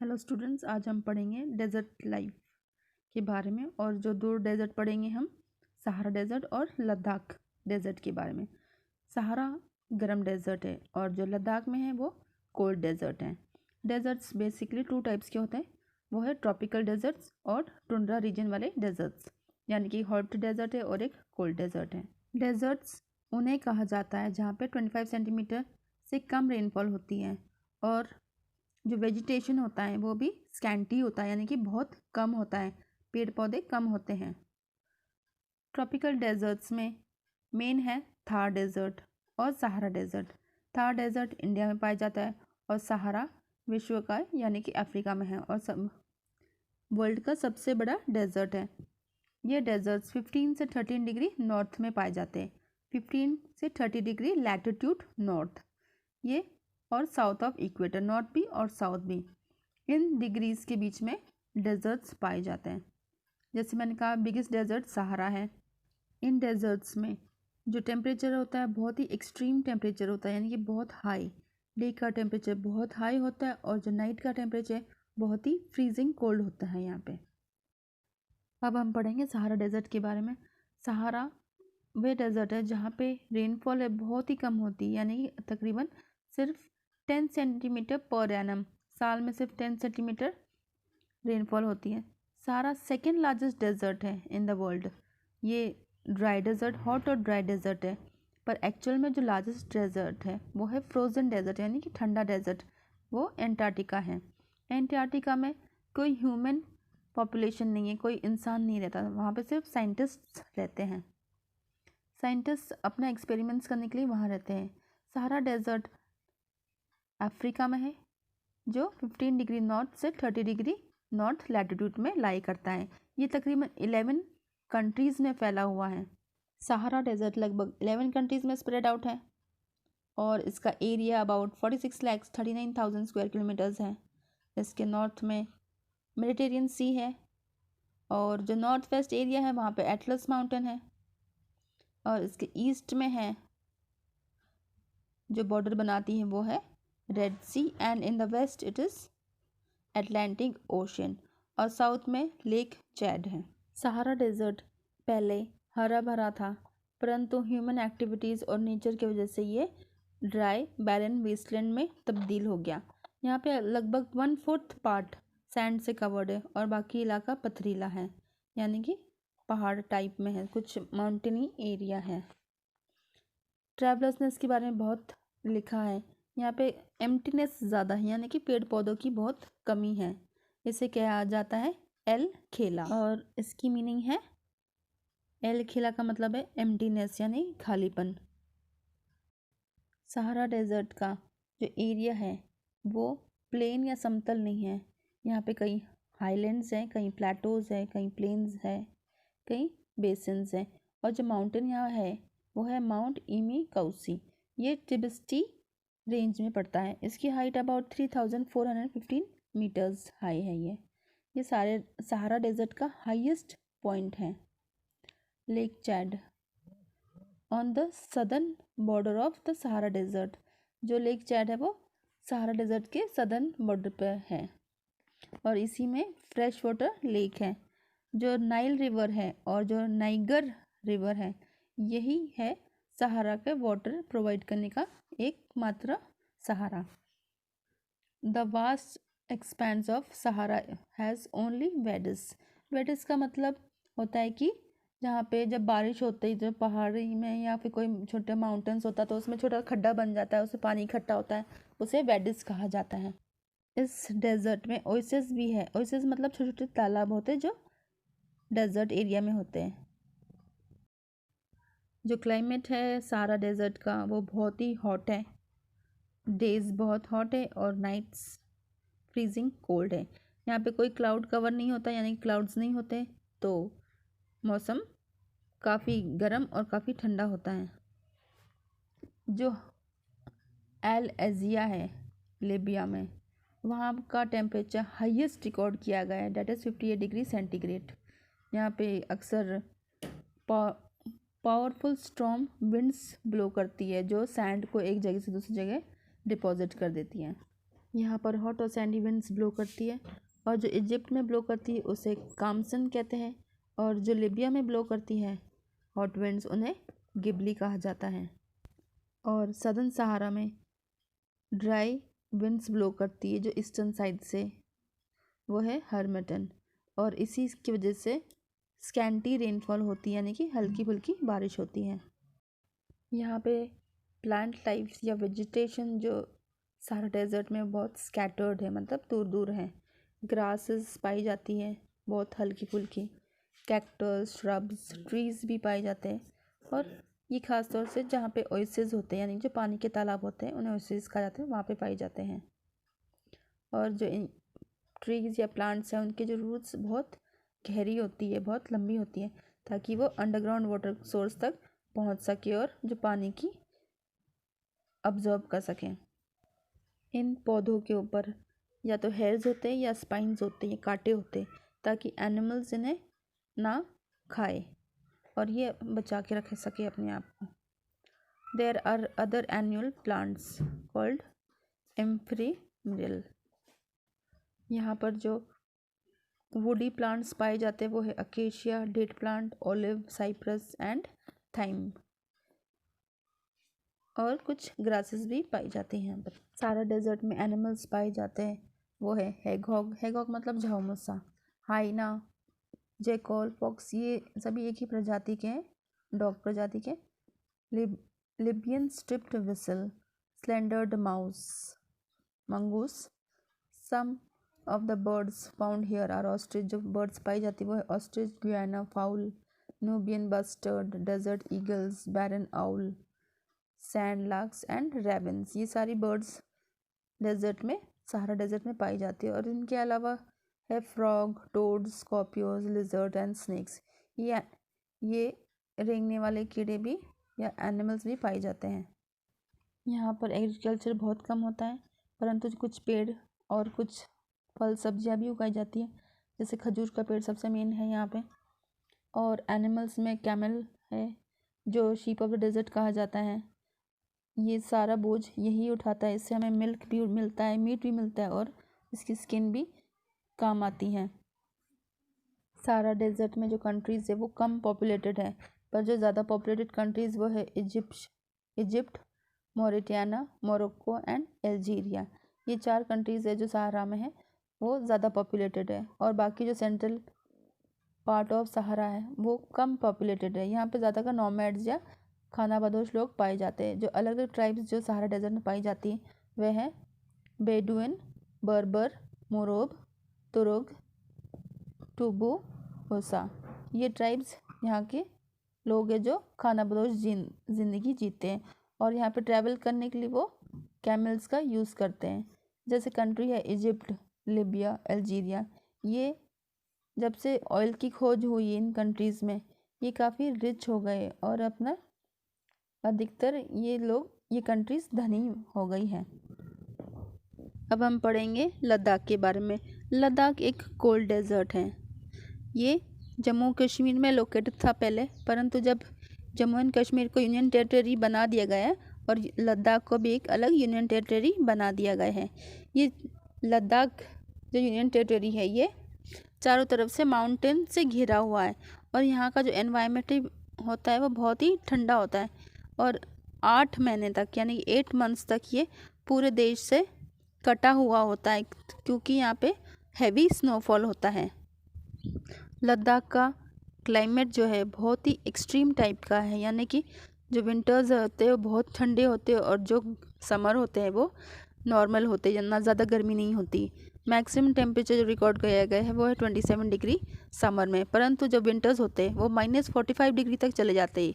Hello students, आज हम पढ़ेंगे डेजर्ट लाइफ के बारे में। और जो दो डेजर्ट पढ़ेंगे हम, सहारा डेजर्ट और लद्दाख डेजर्ट के बारे में। सहारा गर्म डेजर्ट है और जो लद्दाख में है वो कोल्ड डेजर्ट है। डेजर्ट्स बेसिकली टू टाइप्स के होते हैं, वो है ट्रॉपिकल डेजर्ट्स और टुंड्रा रीजन वाले डेजर्ट्स, यानी कि हॉट डेजर्ट है और एक कोल्ड डेजर्ट है। डेजर्ट्स उन्हें कहा जाता है जहाँ पे 25 सेंटीमीटर से कम रेनफॉल होती है और जो वेजिटेशन होता है वो भी स्कैंटी होता है, यानी कि बहुत कम होता है, पेड़ पौधे कम होते हैं। ट्रॉपिकल डेजर्ट्स में मेन है थार डेजर्ट और Sahara desert. Thar desert India में पाया जाता है और सहारा विश्व का यानी कि अफ्रीका में है और सब वर्ल्ड का सबसे बड़ा डेजर्ट है। ये डेजर्ट्स 15 से 13 डिग्री नॉर्थ में पाए जाते हैं, 15 से 30 डिग्री लैटिट्यूड नॉर्थ ये, और साउथ ऑफ इक्वेटर, नॉर्थ भी और साउथ भी, इन डिग्रीज के बीच में डेजर्ट्स पाए जाते हैं। जैसे मैंने कहा, बिगेस्ट डेजर्ट सहारा है। इन डेजर्ट्स में जो टेम्परेचर होता है बहुत ही एक्सट्रीम टेम्परेचर होता है, यानी कि बहुत हाई, डे का टेम्परेचर बहुत हाई होता है और जो नाइट का टेम्परेचर बहुत ही फ्रीजिंग कोल्ड होता है यहाँ पे। अब हम पढ़ेंगे सहारा डेजर्ट के बारे में। सहारा वे डेजर्ट है जहाँ पे रेनफॉल है बहुत ही कम होती है, यानी कि तकरीबन सिर्फ 10 सेंटीमीटर पर एनम, साल में सिर्फ 10 सेंटीमीटर रेनफॉल होती है। सहारा सेकेंड लार्जेस्ट डेजर्ट है इन द वर्ल्ड। ये ड्राई डेजर्ट, हॉट और ड्राई डेजर्ट है, पर एक्चुअल में जो लार्जेस्ट डेजर्ट है वो है फ्रोज़न डेजर्ट, यानी कि ठंडा डेजर्ट, वो एंटार्क्टिका है। एंटार्क्टिका में कोई ह्यूमन पॉपुलेशन नहीं है, कोई इंसान नहीं रहता, वहाँ पे सिर्फ साइंटिस्ट रहते हैं। साइंटिस्ट अपना एक्सपेरिमेंट्स करने के लिए वहाँ रहते हैं। सहारा डेजर्ट अफ्रीका में है, जो 15 डिग्री नॉर्थ से 30 डिग्री नॉर्थ लैटिट्यूड में लाई करता है। ये तकरीबन 11 कंट्रीज़ में फैला हुआ है। सहारा डेजर्ट लगभग 11 कंट्रीज़ में स्प्रेड आउट है और इसका एरिया अबाउट 46,39,000 स्क्वायर किलोमीटर्स है। इसके नॉर्थ में मेडिटेरियन सी है और जो नॉर्थ वेस्ट एरिया है वहाँ पे एटलस माउंटेन है, और इसके ईस्ट में है जो बॉर्डर बनाती है वो है Red Sea, and in the west it is Atlantic Ocean, और साउथ में लेक चैड है। सहारा डेजर्ट पहले हरा भरा था, परंतु ह्यूमन एक्टिविटीज़ और नेचर की वजह से ये ड्राई बैरन वेस्टलैंड में तब्दील हो गया। यहाँ पे लगभग 1/4 पार्ट सैंड से कवर्ड है और बाकी इलाका पथरीला है, यानी कि पहाड़ टाइप में है, कुछ माउंटेनी एरिया है। ट्रैवलर्स ने इसके बारे में बहुत लिखा है। यहाँ पे एम्प्टीनेस ज़्यादा है, यानी कि पेड़ पौधों की बहुत कमी है। इसे कहा जाता है एल खेला, और इसकी मीनिंग है, एल खेला का मतलब है एम्प्टीनेस, यानी खालीपन। सहारा डेजर्ट का जो एरिया है वो प्लेन या समतल नहीं है। यहाँ पे कई हाईलैंड्स हैं, कहीं प्लेटोज़ है, कहीं प्लेन्स है, कहीं बेसिन्स हैं, और जो माउंटेन यहाँ है वो है माउंट ईमी काउसी। ये टिबेस्टी रेंज में पड़ता है। इसकी हाइट अबाउट 3,415 मीटर्स हाई है। ये सारे सहारा डेजर्ट का हाईएस्ट पॉइंट है। Lake Chad on the southern border of the Sahara desert. जो लेक चैड है वो सहारा डेजर्ट के सदर्न बॉर्डर पर है और इसी में फ्रेश वाटर लेक है। जो नाइल रिवर है और जो नाइगर रिवर है, यही है सहारा के वाटर प्रोवाइड करने का एकमात्र सहारा। The vast expanse of Sahara has only wadis. Wadis का मतलब होता है कि जहाँ पे जब बारिश होती है, जब पहाड़ी में या फिर कोई छोटे माउंटेन्स होता है तो उसमें छोटा खड्डा बन जाता है, उसमें पानी इकट्ठा होता है, उसे वेडिस कहा जाता है। इस डेजर्ट में ओएसिस भी है। ओएसिस मतलब छोटे छोटे तालाब होते हैं जो डेजर्ट एरिया में होते हैं। जो क्लाइमेट है सहारा डेजर्ट का वो बहुत ही हॉट है, डेज बहुत हॉट है और नाइट्स फ्रीजिंग कोल्ड है। यहाँ पे कोई क्लाउड कवर नहीं होता, यानी क्लाउड्स नहीं होते, तो मौसम काफ़ी गर्म और काफ़ी ठंडा होता है। जो एल एजिया है लीबिया में, वहाँ का टेम्परेचर हाईएस्ट रिकॉर्ड किया गया है, डेट इज़ 58 डिग्री सेंटीग्रेड। यहाँ पे अक्सर पावरफुल स्टॉर्म विंड्स ब्लो करती है जो सैंड को एक जगह से दूसरी जगह डिपॉजिट कर देती हैं। यहाँ पर हॉट और सैंडी विंड्स ब्लो करती है, और जो इजिप्ट में ब्लो करती है उसे कामसन कहते हैं, और जो लीबिया में ब्लो करती है हॉट विंड्स उन्हें गिबली कहा जाता है। और सदर्न सहारा में ड्राई विंड्स ब्लो करती है जो ईस्टर्न साइड से, वो है हर्मिटन, और इसी की वजह से स्कैंटी रेनफॉल होती है, यानी कि हल्की फुल्की बारिश होती है। यहाँ पे प्लांट लाइफ या वेजिटेशन जो सहारा डेजर्ट में बहुत स्कैटर्ड है, मतलब दूर दूर है। ग्रासेस पाई जाती है बहुत हल्की फुल्की, कैक्टस, श्रब्स, ट्रीज़ भी पाए जाते हैं, और ये खास तौर से जहाँ पे ओएसिस होते हैं, यानी जो पानी के तालाब होते हैं उन्हें ओएसिस कहा जाता है, वहाँ पे पाए जाते हैं। और जो इन ट्रीज़ या प्लांट्स हैं उनके जो रूट्स बहुत गहरी होती है, बहुत लंबी होती है, ताकि वो अंडरग्राउंड वाटर सोर्स तक पहुँच सके और जो पानी की अब्जॉर्ब कर सकें। इन पौधों के ऊपर या तो हेयर्स होते हैं या स्पाइन्स होते हैं, कांटे होते हैं, ताकि एनिमल्स इन्हें ना खाए और ये बचा के रख सके अपने आप को। There are other annual plants called ephemeral. यहाँ पर जो वुडी प्लांट्स पाए जाते हैं वो है acacia, date plant, olive, cypress and thyme, और कुछ ग्रासेस भी पाई जाती हैं यहाँ पर। सहारा डेजर्ट में एनिमल्स पाए जाते हैं वो है हैगहॉग, हैगहॉग मतलब झाऊमूसा, हाइना, जैकॉल, फॉक्स, ये सभी एक ही प्रजाति के हैं, डॉग प्रजाति के। Libyan striped weasel, slender mouse, mongoose. Some of the birds found here are ostrich, जो बर्ड्स पाई जाती है वो है ostrich, guinea fowl, Nubian bustard, desert eagles, barn owl, sand larks and ravens. ये सारी बर्ड्स डेजर्ट में, सहारा डेजर्ट में पाई जाती है। और इनके अलावा है frog, toads, Scorpios, lizard and snacks. ये रेंगने वाले कीड़े भी या एनिमल्स भी पाए जाते हैं। यहाँ पर एग्रीकल्चर बहुत कम होता है, परंतु कुछ पेड़ और कुछ फल सब्जियाँ भी उगाई जाती हैं, जैसे खजूर का पेड़ सबसे मेन है यहाँ पे। और एनिमल्स में कैमल है जो शीप ऑफ द डेजर्ट कहा जाता है। ये सारा बोझ यही उठाता है, इससे हमें मिल्क भी मिलता है, मीट भी मिलता है, और इसकी स्किन भी काम आती हैं। सहारा डेजर्ट में जो कंट्रीज़ है वो कम पॉपुलेटेड है, पर जो ज़्यादा पॉपुलेटेड कंट्रीज़ वो है Egypt, Mauritania, Morocco and Algeria. ये 4 कंट्रीज़ है जो सहारा में है, वो ज़्यादा पॉपुलेटेड है, और बाकी जो सेंट्रल पार्ट ऑफ सहारा है वो कम पॉपुलेटेड है। यहाँ पे ज़्यादातर नोमैड्स या खानाबदोश लोग पाए जाते हैं। जो अलग अलग ट्राइब्स जो सहारा डेजर्ट में पाई जाती हैं वह हैं बेडुइन, बर्बर, मोरोब, तुरुग, टुबू, होसा। ये ट्राइब्स यहाँ के लोग हैं जो खानाबदोश ज़िंदगी जीते हैं, और यहाँ पे ट्रैवल करने के लिए वो कैमल्स का यूज़ करते हैं। जैसे कंट्री है इजिप्ट, लीबिया, अल्जीरिया। ये जब से ऑयल की खोज हुई इन कंट्रीज़ में ये काफ़ी रिच हो गए, और अपना अधिकतर ये कंट्रीज़ धनी हो गई हैं। अब हम पढ़ेंगे लद्दाख के बारे में। लद्दाख एक कोल्ड डेजर्ट है। ये जम्मू कश्मीर में लोकेटेड था पहले, परंतु जब जम्मू एंड कश्मीर को यूनियन टेरिटरी बना दिया गया है और लद्दाख को भी एक अलग यूनियन टेरिटरी बना दिया गया है। ये लद्दाख जो यूनियन टेरिटरी है ये चारों तरफ से माउंटेन से घिरा हुआ है, और यहाँ का जो एनवायरनमेंट होता है वो बहुत ही ठंडा होता है, और 8 महीने तक यानी 8 मंथ्स तक ये पूरे देश से कटा हुआ होता है, क्योंकि यहाँ पे हैवी स्नोफॉल होता है। लद्दाख का क्लाइमेट जो है बहुत ही एक्सट्रीम टाइप का है, यानी कि जो विंटर्स होते हैं वो बहुत ठंडे होते हैं, और जो समर होते हैं वो नॉर्मल होते हैं, ना ज़्यादा गर्मी नहीं होती। मैक्सिमम टेम्परेचर जो रिकॉर्ड किया गया है वो है 27 डिग्री समर में, परंतु जब विंटर्स होते हैं वो -45 डिग्री तक चले जाते हैं।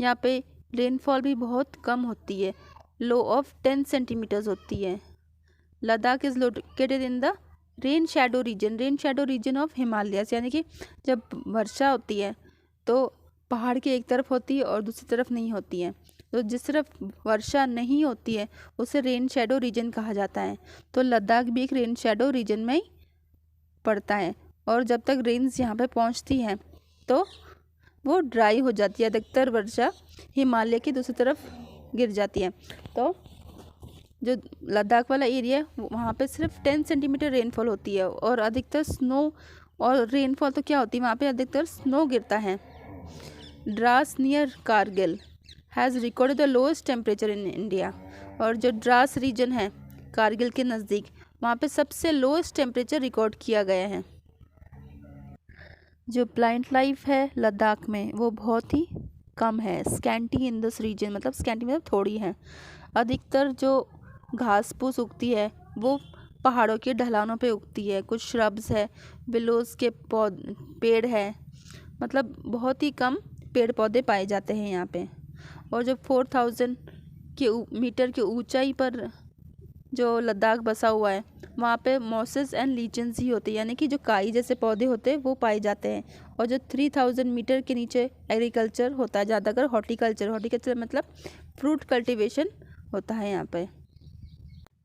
यहाँ पे रेनफॉल भी बहुत कम होती है, लो ऑफ 10 सेंटीमीटर्स होती है। Ladakh is located in the rain shadow reason of Himalayas, यानी कि जब वर्षा होती है तो पहाड़ की एक तरफ होती है और दूसरी तरफ नहीं होती है। तो जिस तरफ वर्षा नहीं होती है उसे रेन शैडो रीजन कहा जाता है। तो लद्दाख भी एक रेन शैडो रीजन में ही पड़ता है, और जब तक रेन्स यहाँ पे पहुँचती हैं तो वो ड्राई हो जाती है, अधिकतर वर्षा हिमालय की दूसरी तरफ गिर जाती है। तो जो लद्दाख वाला एरिया है वहाँ पे सिर्फ 10 सेंटीमीटर रेनफॉल होती है और अधिकतर स्नो, और रेनफॉल तो क्या होती है वहाँ पे, अधिकतर स्नो गिरता है। Dras near Kargil has recorded the lowest temperature in India. और जो द्रास रीजन है कारगिल के नज़दीक, वहाँ पे सबसे लोएस्ट टेम्परेचर रिकॉर्ड किया गया है। जो प्लांट लाइफ है लद्दाख में वो बहुत ही कम है। स्कैंटी इन दिस रीजन, मतलब स्कैंटी मतलब थोड़ी है। अधिकतर जो घास फूस उगती है वो पहाड़ों के ढलानों पे उगती है। कुछ श्रब्स है, विलोज के पेड़ है, मतलब बहुत ही कम पेड़ पौधे पाए जाते हैं यहाँ पे। और जो 4000 मीटर की ऊंचाई पर जो लद्दाख बसा हुआ है वहाँ पे मॉसेस एंड लीचन्स ही होते हैं, यानी कि जो काई जैसे पौधे होते हैं वो पाए जाते हैं। और जो 3000 मीटर के नीचे एग्रीकल्चर होता है, ज़्यादातर हॉर्टिकल्चर मतलब फ्रूट कल्टीवेशन होता है यहाँ पे।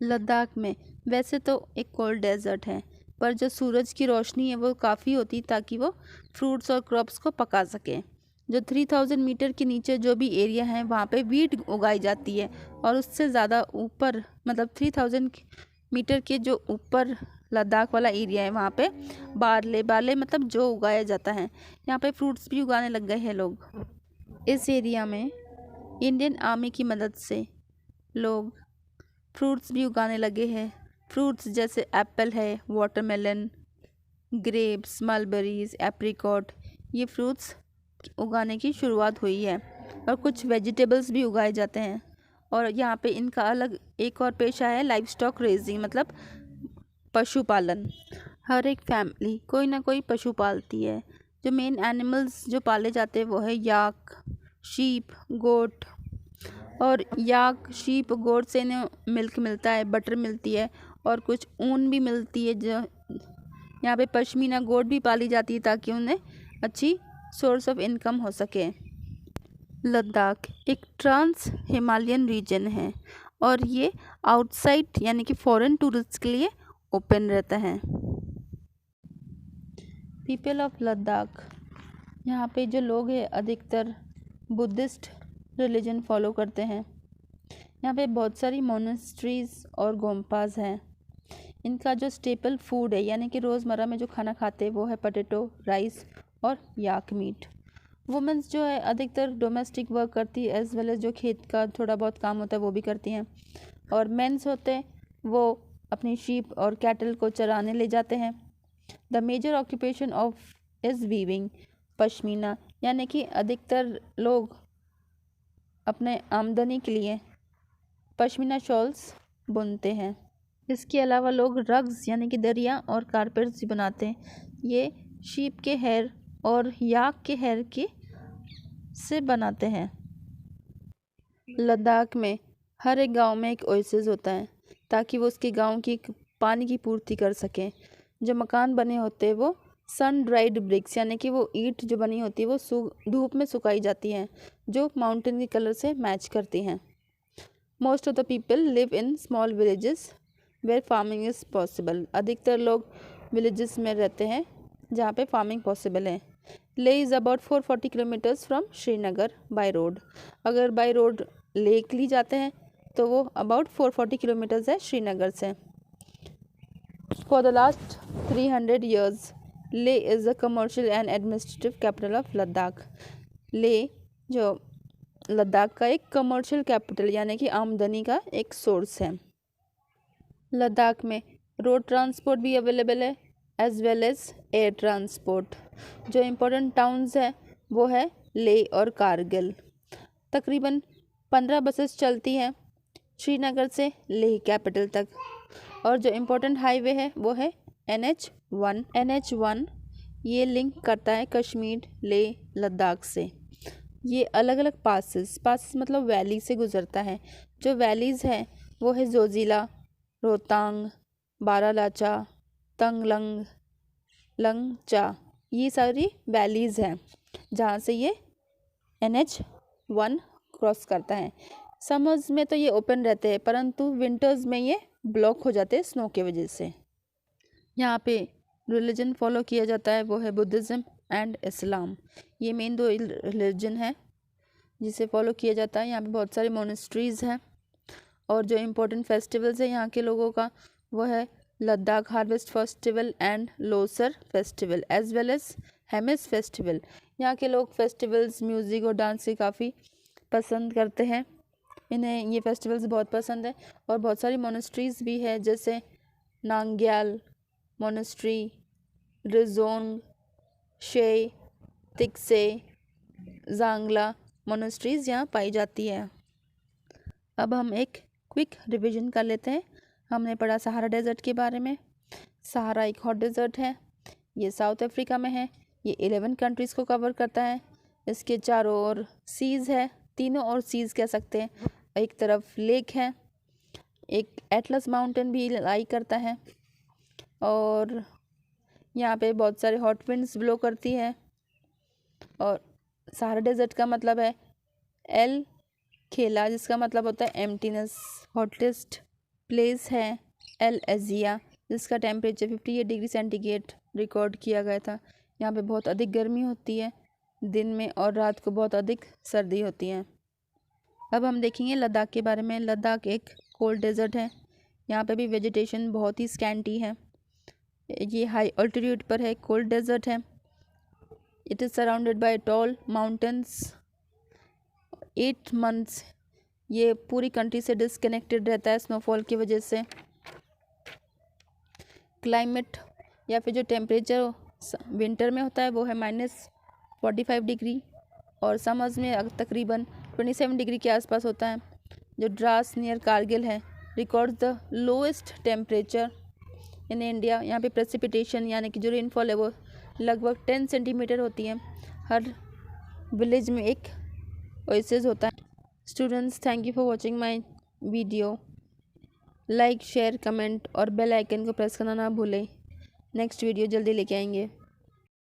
लद्दाख में वैसे तो एक कोल्ड डेजर्ट है, पर जो सूरज की रोशनी है वो काफ़ी होती है ताकि वो फ्रूट्स और क्रॉप्स को पका सके। जो 3000 मीटर के नीचे जो भी एरिया है वहाँ पे वीट उगाई जाती है, और उससे ज़्यादा ऊपर मतलब 3000 मीटर के जो ऊपर लद्दाख वाला एरिया है वहाँ पे बारले मतलब जो उगाया जाता है। यहाँ पे फ्रूट्स भी उगाने लग गए हैं लोग। इस एरिया में इंडियन आर्मी की मदद से लोग फ्रूट्स भी उगाने लगे हैं। फ्रूट्स जैसे एप्पल है, वाटरमेलन, ग्रेप्स, मलबेरीज, एप्रिकॉट, ये फ्रूट्स उगाने की शुरुआत हुई है। और कुछ वेजिटेबल्स भी उगाए जाते हैं। और यहाँ पे इनका अलग एक और पेशा है लाइव स्टॉक रेजिंग, मतलब पशुपालन। हर एक फैमिली कोई ना कोई पशु पालती है। जो मेन एनिमल्स जो पाले जाते हैं वो है याक, शीप, गोट। और याक, शीप, गोट से इन्हें मिल्क मिलता है, बटर मिलती है और कुछ ऊन भी मिलती है। जो यहाँ पे पश्मीना गोट भी पाली जाती है ताकि उन्हें अच्छी सोर्स ऑफ इनकम हो सके। लद्दाख एक ट्रांस हिमालयन रीजन है और ये आउटसाइड यानी कि फॉरेन टूरिस्ट के लिए ओपन रहता है। पीपल ऑफ लद्दाख, यहाँ पे जो लोग हैं अधिकतर बुद्धिस्ट रिलीजन फॉलो करते हैं। यहाँ पे बहुत सारी मोनेस्ट्रीज और गोम्पास हैं। इनका जो स्टेपल फूड है यानी कि रोज़मर्रा में जो खाना खाते हैं वो है पोटैटो, राइस और याक मीट। वुमेंस जो है अधिकतर डोमेस्टिक वर्क करती है, एज वेल एज जो खेत का थोड़ा बहुत काम होता है वो भी करती हैं। और मेंस होते हैं वो अपनी शीप और कैटल को चराने ले जाते हैं। The major occupation of is weaving, pashmina, यानी कि अधिकतर लोग अपने आमदनी के लिए पश्मीना शॉल्स बुनते हैं। इसके अलावा लोग रग्स यानी कि दरिया और कारपेट्स भी बनाते हैं। ये शीप के हेयर और याक के हेयर के से बनाते हैं। लद्दाख में हर एक गांव में एक ओएसिस होता है ताकि वो उसके गांव की पानी की पूर्ति कर सकें। जो मकान बने होते हैं वो सन ड्राइड ब्रिक्स यानी कि वो ईंट जो बनी होती है वो धूप में सुखाई जाती हैं, जो माउंटेन की कलर से मैच करती हैं। Most of the people live in small villages where farming is possible. अधिकतर लोग विलेजेस में रहते हैं जहाँ पे फार्मिंग पॉसिबल है। ले is about 440 kilometres from Srinagar by road. अगर बाय रोड ले के लिए जाते हैं तो वो अबाउट 440 किलोमीटर्स है श्रीनगर से। फॉर द लास्ट 300 years ले is the commercial and administrative capital of Ladakh. ले जो लद्दाख का एक कमर्शियल कैपिटल यानी कि आमदनी का एक सोर्स है। लद्दाख में रोड ट्रांसपोर्ट भी अवेलेबल है as well as air transport. जो इम्पोर्टेंट टाउन्स हैं वो है ले और कारगिल। तकरीबन 15 बसेस चलती हैं श्रीनगर से लेह कैपिटल तक। और जो इम्पोर्टेंट हाईवे है वो है NH1। NH1 ये लिंक करता है कश्मीर लेह लद्दाख से। ये अलग अलग पासेस मतलब वैली से गुजरता है। जो वैलीज़ हैं वो है जोजिला, रोहतांग, बारालाचा, तंगलंग, लंगचा, ये सारी वैलीज़ हैं जहाँ से ये NH1 क्रॉस करता है। समर्स में तो ये ओपन रहते हैं परंतु विंटर्स में ये ब्लॉक हो जाते हैं स्नो के वजह से। यहाँ पे रिलीजन फॉलो किया जाता है वो है बुद्धिज़्म एंड इस्लाम। ये मेन दो रिलीजन है जिसे फॉलो किया जाता है। यहाँ पे बहुत सारे मोनेस्ट्रीज़ हैं और जो इम्पोर्टेंट फेस्टिवल्स है यहाँ के लोगों का वो है Ladakh harvest festival and Losar festival as well as Hemis festival. यहाँ के लोग फेस्टिवल्स, म्यूज़िक और डांस से काफ़ी पसंद करते हैं, इन्हें ये फेस्टिवल्स बहुत पसंद है। और बहुत सारी मोनेस्ट्रीज़ भी है जैसे नांग्याल मोनेस्ट्री, रिजोंग, शे, तिक्से, जांगला मोनेस्ट्रीज़ यहाँ पाई जाती है। अब हम एक क्विक रिवीजन कर लेते हैं। हमने पढ़ा सहारा डेजर्ट के बारे में। सहारा एक हॉट डेजर्ट है, ये साउथ अफ्रीका में है। ये 11 कंट्रीज़ को कवर करता है। इसके चारों ओर सीज़ है, तीनों ओर सीज़ कह सकते हैं। एक तरफ लेक है, एक एटलस माउंटेन भी लाई करता है और यहाँ पे बहुत सारे हॉट विंड्स ब्लो करती है। और सहारा डेजर्ट का मतलब है एल खेला, जिसका मतलब होता है एम्प्टीनेस। हॉटेस्ट प्लेस है एल एजिया, जिसका टेम्परेचर 58 डिग्री सेंटीग्रेड रिकॉर्ड किया गया था। यहाँ पे बहुत अधिक गर्मी होती है दिन में और रात को बहुत अधिक सर्दी होती है। अब हम देखेंगे लद्दाख के बारे में। लद्दाख एक कोल्ड डेजर्ट है, यहाँ पे भी वेजिटेशन बहुत ही स्कैंटी है। ये हाई ऑल्टीट्यूड पर है, कोल्ड डेजर्ट है। It is surrounded by tall mountains. 8 months ये पूरी कंट्री से डिसकनेक्टेड रहता है स्नोफॉल की वजह से। क्लाइमेट या फिर जो टेम्परेचर विंटर में होता है वो है -45 डिग्री और समर्स में तकरीबन 27 डिग्री के आसपास होता है। जो द्रास नियर कारगिल है records the lowest temperature in India. यहाँ पे प्रेसिपिटेशन यानी कि जो रेनफॉल है वो लगभग 10 सेंटीमीटर होती है। हर विलेज में एक ओएसिस होता है। Students, thank you for watching my video. Like, share, comment और बेल आइकन को प्रेस करना ना भूलें। नेक्स्ट वीडियो जल्दी लेके आएंगे।